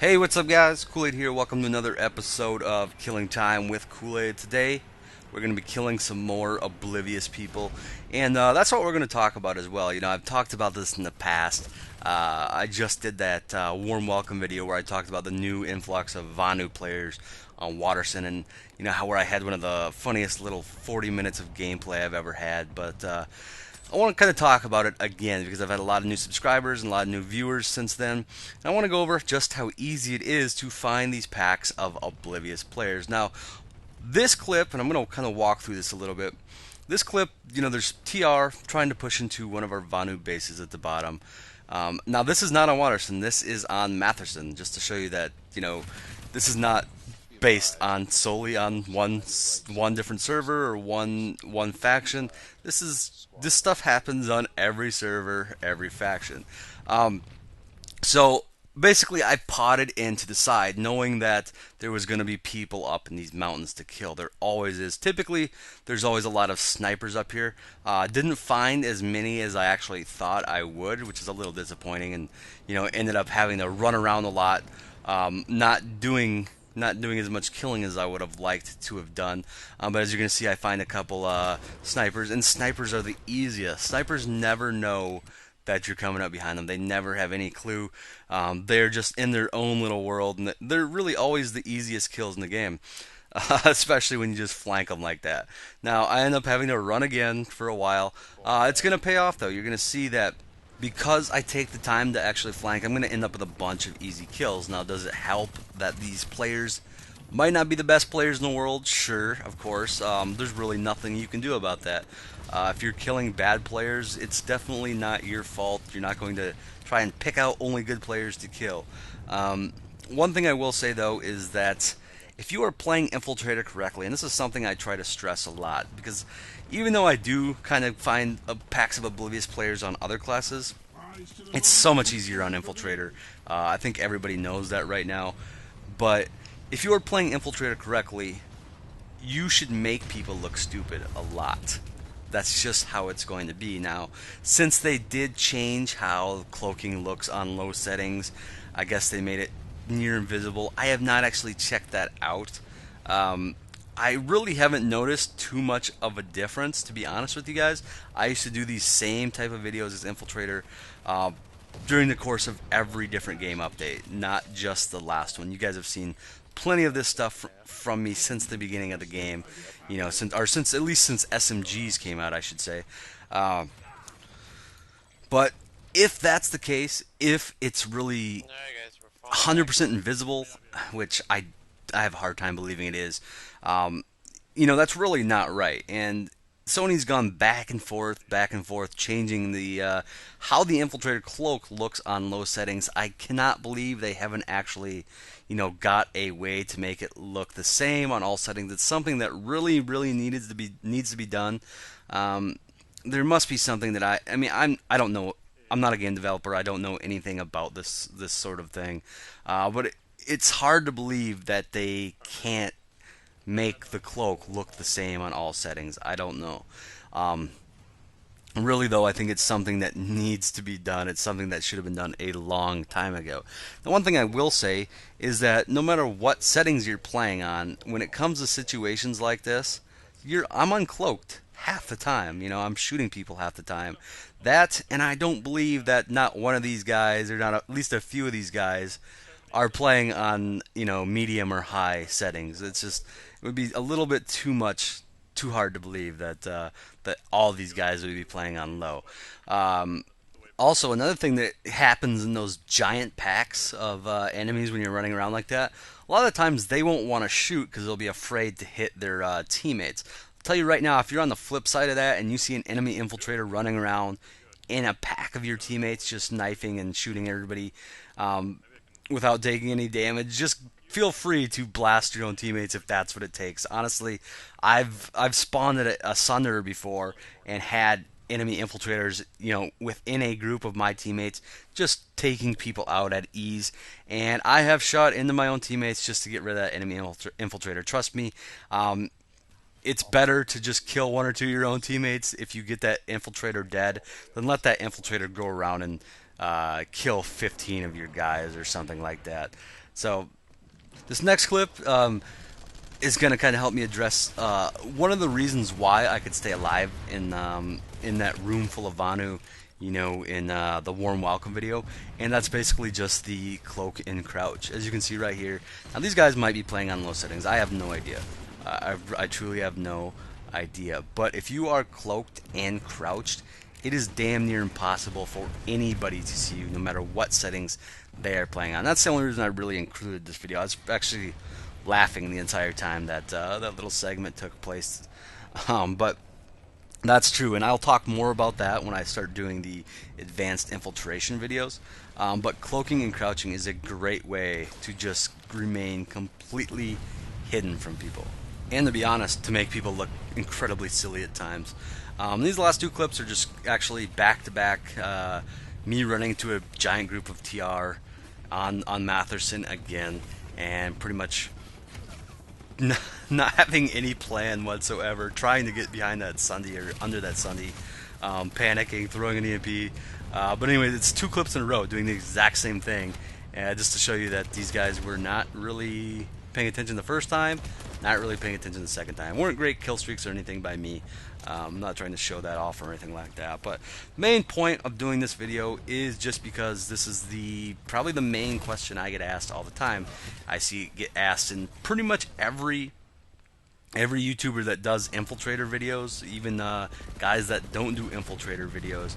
Hey, what's up, guys? Koolaid here. Welcome to another episode of Killing Time with Koolaid. Today, we're going to be killing some more Oblivious people, and that's what we're going to talk about as well. You know, I've talked about this in the past. I just did that warm welcome video where I talked about the new influx of Vanu players on Waterson, and you know how where I had one of the funniest little 40 minutes of gameplay I've ever had, but. I want to kind of talk about it again because I've had a lot of new subscribers and a lot of new viewers since then. And I want to go over just how easy it is to find these packs of Oblivious players. Now, this clip, and I'm going to kind of walk through this a little bit. This clip, you know, there's TR trying to push into one of our Vanu bases at the bottom. Now, this is not on Waterson. This is on Matherson, just to show you that, you know, this is not based on solely on one different server or one faction. This stuff happens on every server, every faction. So basically, I potted into the side, knowing that there was going to be people up in these mountains to kill. There always is. Typically, there's always a lot of snipers up here. Didn't find as many as I actually thought I would, which is a little disappointing, and you know, ended up having to run around a lot, not doing as much killing as I would have liked to have done. But as you're going to see, I find a couple snipers, and snipers are the easiest. Snipers never know that you're coming up behind them. They never have any clue. They're just in their own little world, and they're really always the easiest kills in the game. Especially when you just flank them like that. Now, I end up having to run again for a while. It's going to pay off, though. You're going to see that because I take the time to actually flank, I'm going to end up with a bunch of easy kills. Now, does it help that these players might not be the best players in the world? Sure, of course. There's really nothing you can do about that. If you're killing bad players, it's definitely not your fault. You're not going to try and pick out only good players to kill. One thing I will say, though, is that if you are playing Infiltrator correctly, and this is something I try to stress a lot, because even though I do kind of find packs of Oblivious players on other classes, it's so much easier on Infiltrator. I think everybody knows that right now. But if you are playing Infiltrator correctly, you should make people look stupid a lot. That's just how it's going to be. Now, since they did change how cloaking looks on low settings, I guess they made it near invisible. I have not actually checked that out. I really haven't noticed too much of a difference, to be honest with you guys. I used to do these same type of videos as Infiltrator during the course of every different game update, not just the last one. You guys have seen plenty of this stuff from me since the beginning of the game, you know, since at least since SMGs came out, I should say. But if that's the case, if it's really 100% invisible, which I have a hard time believing it is, you know, that's really not right. And Sony's gone back and forth, changing the how the Infiltrator cloak looks on low settings. I cannot believe they haven't actually, you know, got a way to make it look the same on all settings. It's something that really needs to be done. There must be something that I mean, I don't know. I'm not a game developer. I don't know anything about this sort of thing, but it's hard to believe that they can't make the cloak look the same on all settings. I don't know. Really, though, I think it's something that needs to be done. It's something that should have been done a long time ago. The one thing I will say is that no matter what settings you're playing on, when it comes to situations like this, I'm uncloaked half the time. You know, I'm shooting people half the time. That, and I don't believe that not one of these guys, or not at least a few of these guys, are playing on, you know, medium or high settings. It's just, it would be a little bit too hard to believe that that all these guys would be playing on low. Also, another thing that happens in those giant packs of enemies when you're running around like that, a lot of the times they won't want to shoot because they'll be afraid to hit their teammates. I'll tell you right now, if you're on the flip side of that and you see an enemy infiltrator running around in a pack of your teammates just knifing and shooting everybody without taking any damage, just feel free to blast your own teammates if that's what it takes. Honestly, I've spawned at a Sunder before and had enemy infiltrators, you know, within a group of my teammates, just taking people out at ease. And I have shot into my own teammates just to get rid of that enemy infiltrator. Trust me, it's better to just kill one or two of your own teammates if you get that infiltrator dead than let that infiltrator go around and kill 15 of your guys or something like that. So this next clip is going to kind of help me address one of the reasons why I could stay alive in that room full of Vanu, you know, in the warm welcome video, and that's basically just the cloak and crouch. As you can see right here, now these guys might be playing on low settings. I have no idea. I truly have no idea. But if you are cloaked and crouched, it is damn near impossible for anybody to see you, no matter what settings they are playing on. That's the only reason I really included this video. I was actually laughing the entire time that that little segment took place. But that's true, and I'll talk more about that when I start doing the advanced infiltration videos. But cloaking and crouching is a great way to just remain completely hidden from people. And to be honest, to make people look incredibly silly at times. These last two clips are just actually back to back. Me running into a giant group of TR on Matherson again, and pretty much not having any plan whatsoever, trying to get behind that Sunday or under that Sunday, panicking, throwing an EMP. But anyway, it's two clips in a row doing the exact same thing, just to show you that these guys were not really paying attention the first time, not really paying attention the second time. Weren't great kill streaks or anything by me. I'm not trying to show that off or anything like that. But main point of doing this video is just because this is probably the main question I get asked all the time. I see it get asked in pretty much every YouTuber that does infiltrator videos, even guys that don't do infiltrator videos,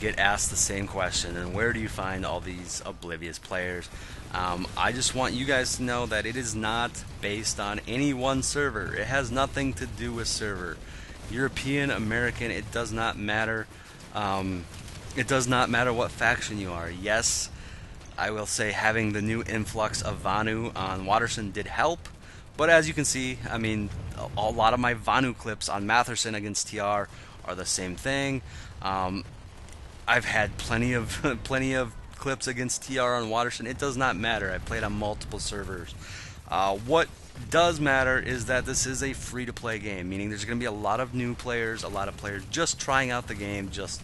get asked the same question. And where do you find all these Oblivious players? I just want you guys to know that it is not based on any one server. It has nothing to do with server. European, American, it does not matter. It does not matter what faction you are. Yes, I will say having the new influx of Vanu on Waterson did help. But as you can see, I mean, a lot of my Vanu clips on Matherson against TR are the same thing. I've had plenty of clips against TR on Waterson. It does not matter. I played on multiple servers. What does matter is that this is a free-to-play game, meaning there's going to be a lot of new players, a lot of players just trying out the game just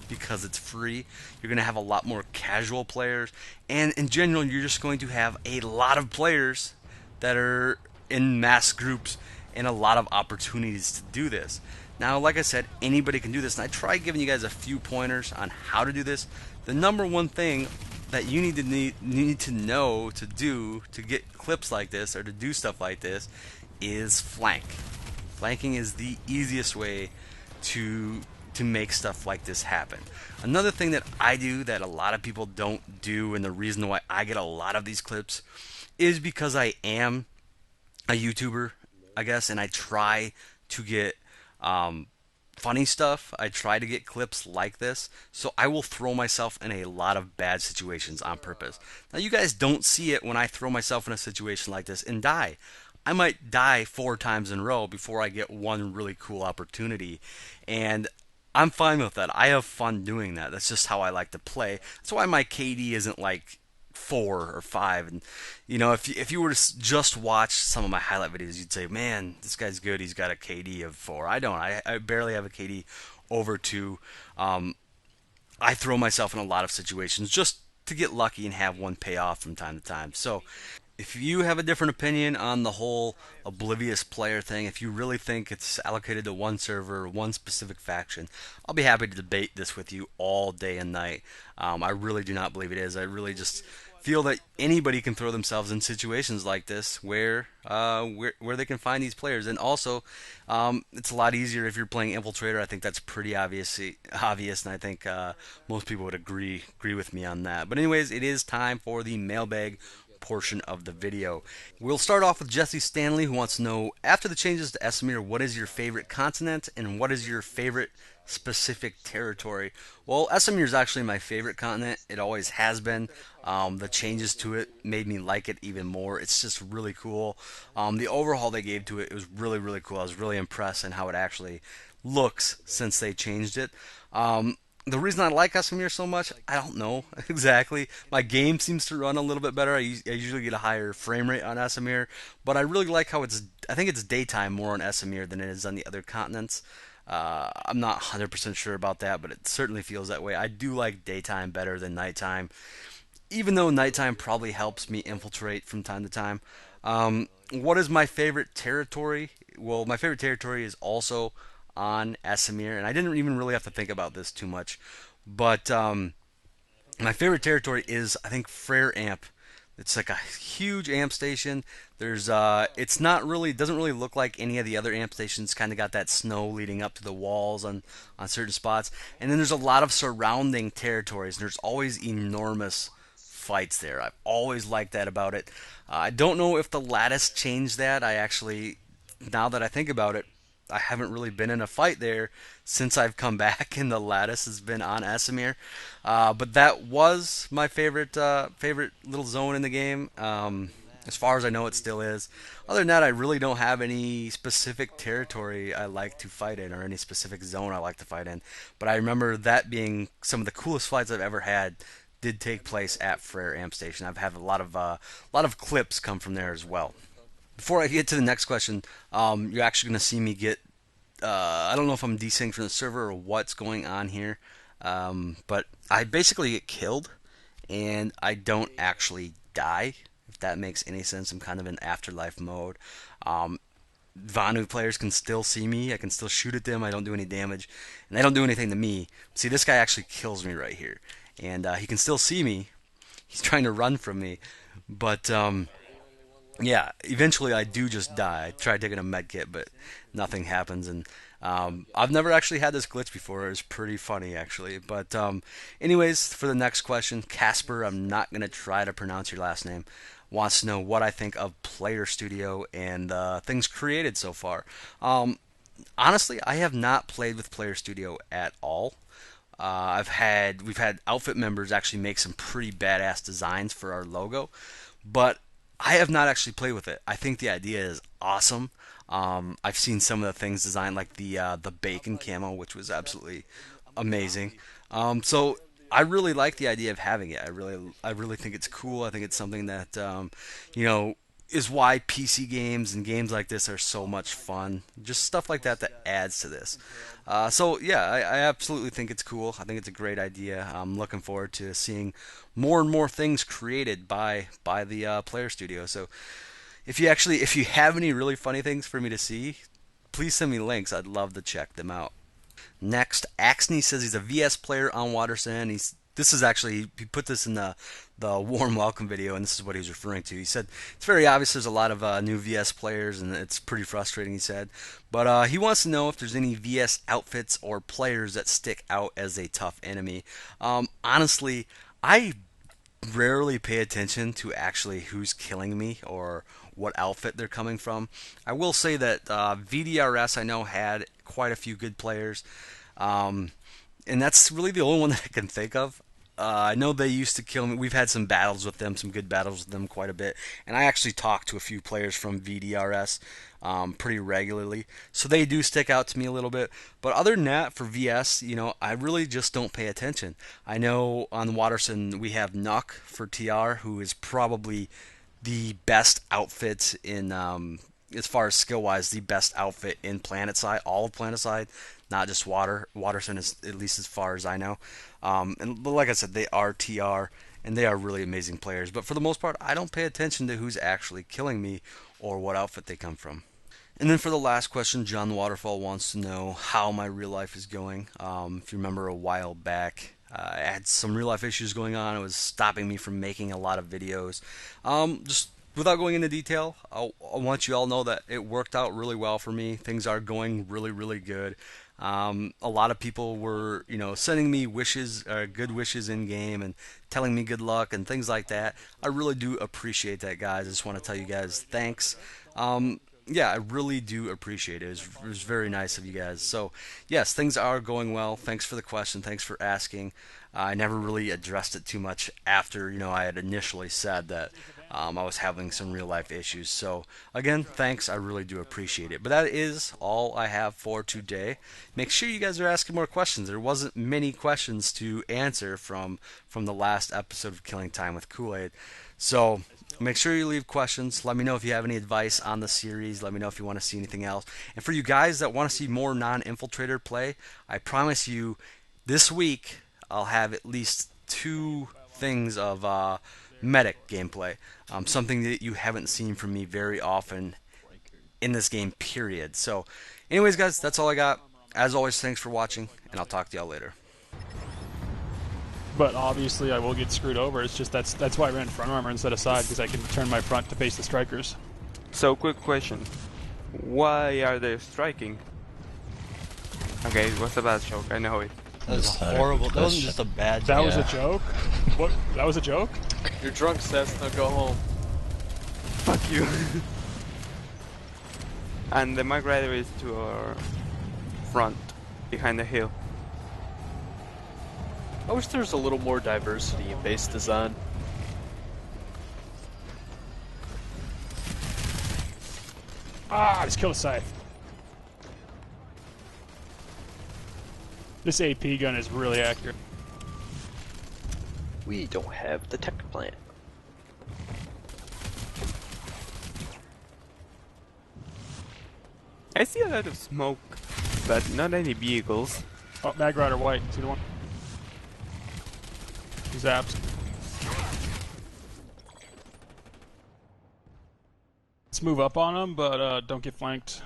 because it's free. You're going to have a lot more casual players, and in general, you're just going to have a lot of players that are in mass groups and a lot of opportunities to do this. Now, like I said, anybody can do this, and I tried giving you guys a few pointers on how to do this. The number one thing that you need to know to do to get clips like this or to do stuff like this is flank. Flanking is the easiest way to make stuff like this happen. Another thing that I do that a lot of people don't do, and the reason why I get a lot of these clips, is because I am a YouTuber, I guess, and I try to get funny stuff. I try to get clips like this, so I will throw myself in a lot of bad situations on purpose. Now, you guys don't see it when I throw myself in a situation like this and die. I might die 4 times in a row before I get one really cool opportunity, and I'm fine with that. I have fun doing that. That's just how I like to play. That's why my KD isn't like 4 or 5. And you know, if you were to just watch some of my highlight videos, you'd say, man, this guy's good. He's got a KD of 4. I don't. I barely have a KD over 2. I throw myself in a lot of situations just to get lucky and have one pay off from time to time. So if you have a different opinion on the whole Oblivious player thing, if you really think it's allocated to one server or one specific faction, I'll be happy to debate this with you all day and night. I really do not believe it is. I really just feel that anybody can throw themselves in situations like this where they can find these players. And also, it's a lot easier if you're playing Infiltrator. I think that's pretty obvious, and I think most people would agree with me on that. But anyways, it is time for the mailbag portion of the video. We'll start off with Jesse Stanley, who wants to know, after the changes to Esamir, what is your favorite continent and what is your favorite specific territory? Well, Esamir is actually my favorite continent. It always has been. The changes to it made me like it even more. It's just really cool. The overhaul they gave to it was really cool. I was really impressed in how it actually looks since they changed it. The reason I like Esamir so much, I don't know exactly. My game seems to run a little bit better. I usually get a higher frame rate on Esamir, but I really like how I think it's daytime more on Esamir than it is on the other continents. I'm not 100% sure about that, but it certainly feels that way. I do like daytime better than nighttime, even though nighttime probably helps me infiltrate from time to time. What is my favorite territory? Well, my favorite territory is also on Esamir, and I didn't even really have to think about this too much. But my favorite territory is, I think, Frere Amp. It's like a huge amp station. It's not really, doesn't really look like any of the other amp stations. Kind of got that snow leading up to the walls on certain spots, and then there's a lot of surrounding territories. And there's always enormous fights there. I've always liked that about it. I don't know if the lattice changed that. I actually, now that I think about it, I haven't really been in a fight there since I've come back, and the lattice has been on Esamir. But that was my favorite little zone in the game. As far as I know, it still is. Other than that, I really don't have any specific territory I like to fight in or any specific zone I like to fight in. But I remember that being some of the coolest fights I've ever had did take place at Frere Amp Station. I've had a lot of clips come from there as well. Before I get to the next question, you're actually going to see me get. I don't know if I'm desynced from the server or what's going on here, but I basically get killed, and I don't actually die. If that makes any sense, I'm kind of in afterlife mode. Um, Vanu players can still see me. I can still shoot at them. I don't do any damage, and they don't do anything to me. See, this guy actually kills me right here, and he can still see me. He's trying to run from me, but yeah, eventually I do just die. I tried taking a med kit, but nothing happens. And I've never actually had this glitch before. It was pretty funny, actually. But, anyways, for the next question, Casper, I'm not going to try to pronounce your last name, wants to know what I think of Player Studio and things created so far. Honestly, I have not played with Player Studio at all. We've had outfit members actually make some pretty badass designs for our logo, but I have not actually played with it. I think the idea is awesome. I've seen some of the things designed, like the bacon camo, which was absolutely amazing. So I really like the idea of having it. I really think it's cool. I think it's something that you know is why PC games and games like this are so much fun. Just stuff like that that adds to this. So yeah, I absolutely think it's cool. I think it's a great idea. I'm looking forward to seeing more and more things created by the Player Studio. So if you have any really funny things for me to see, please send me links. I'd love to check them out. Next, Axney says he's a VS player on Waterson. This is actually, he put this in the warm welcome video, and this is what he was referring to. He said it's very obvious there's a lot of new VS players, and it's pretty frustrating. He said, but he wants to know if there's any VS outfits or players that stick out as a tough enemy. Honestly, I rarely pay attention to actually who's killing me or what outfit they're coming from. I will say that VDRS I know had quite a few good players, um, and that's really the only one that I can think of. I know they used to kill me. We've had some battles with them, some good battles with them quite a bit. And I actually talked to a few players from VDRS pretty regularly. So they do stick out to me a little bit. But other than that, for VS, I really just don't pay attention. I know on Waterson we have Nuck for TR, who is probably the best outfit in as far as skill wise, the best outfit in Planetside, all of Planetside, not just Waterson is at least as far as I know. And like I said, they are TR and they are really amazing players. But for the most part, I don't pay attention to who's actually killing me or what outfit they come from. And then for the last question, John Waterfall wants to know how my real life is going. If you remember a while back, I had some real life issues going on. It was stopping me from making a lot of videos. Just without going into detail, I want you all to know that it worked out really well for me. Things are going really, really good. A lot of people were, sending me wishes, good wishes in game, and telling me good luck and things like that. I really do appreciate that, guys. I just want to tell you guys thanks. Yeah, I really do appreciate it. It was very nice of you guys. So, yes, things are going well. Thanks for the question. Thanks for asking. I never really addressed it too much after, I had initially said that I was having some real life issues. So, again, thanks. I really do appreciate it. But that is all I have for today. Make sure you guys are asking more questions. There wasn't many questions to answer from the last episode of Killing Time with Koolaid. So, Make sure you leave questions. Let me know if you have any advice on the series. Let me know if you want to see anything else. And for you guys that want to see more non-infiltrator play, I promise you this week I'll have at least 2 things of medic gameplay. Something that you haven't seen from me very often in this game, period. So, anyways, guys, that's all I got. As always, thanks for watching, and I'll talk to y'all later. But obviously, I will get screwed over. It's just that's why I ran front armor instead of side, because I can turn my front to face the strikers. So, quick question. Why are they striking? Okay, it was a bad joke, I know it. That was horrible. That wasn't just a bad joke. That was a joke? What? That was a joke? You're drunk, Seth. Now go home. Fuck you. And the mic rider is to our front, behind the hill. I wish there was a little more diversity in base design. Ah, I just killed a scythe. This AP gun is really accurate. We don't have the tech plant. I see a lot of smoke, but not any vehicles. Oh, Mag Rider white. See the one? Zaps. Let's move up on them, but don't get flanked.